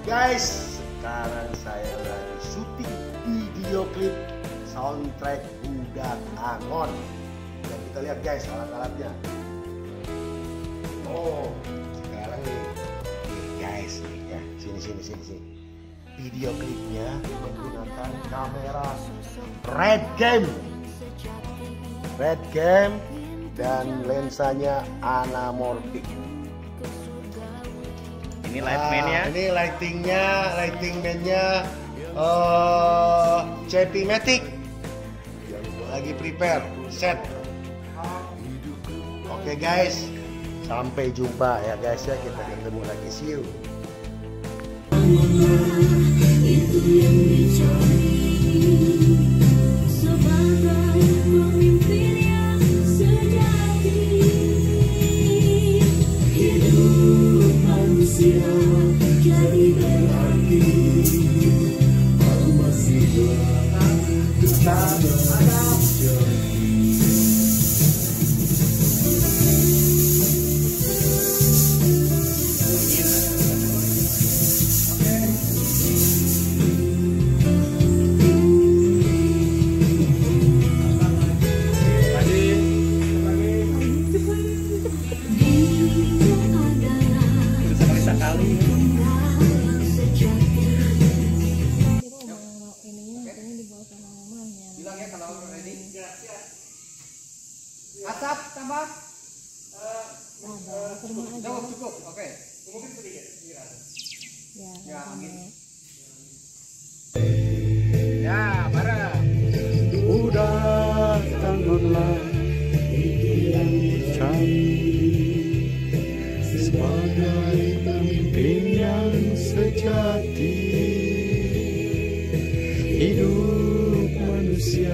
Guys, sekarang saya lagi syuting video klip soundtrack Budak Angon. Dan kita lihat guys alat-alatnya. Oh, sekarang nih guys nih ya, sini. Video klipnya menggunakan kamera Red Cam dan lensanya anamorphic. Ini lightman-nya. Ini lighting man-nya CP-Matic yang lagi prepare set. Oke guys, sampai jumpa ya guys ya, kita ketemu lagi, see you. Itu yang dicari sebagai pemimpin yang sejati. Hidup manusia jadi berarti kalau masih tetap Asap tambah. Cukup. Oke. Mungkin sedikit. Ya, amin. Ya, bareng. Udah tanganlah yang dicari sebagai pemimpin yang sejati. Hidup manusia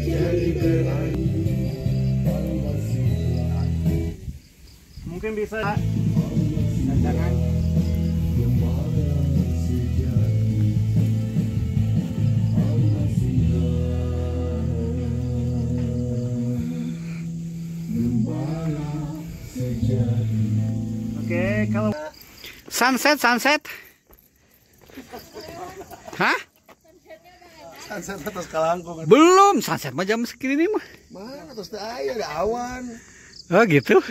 jadi berarti. Mungkin bisa jangan. Oke, kalau sunset. Hah? Sunset atas Kalangkung. Belum, sunset mah jam segini nih mah. Mana terus ada awan. Oh gitu.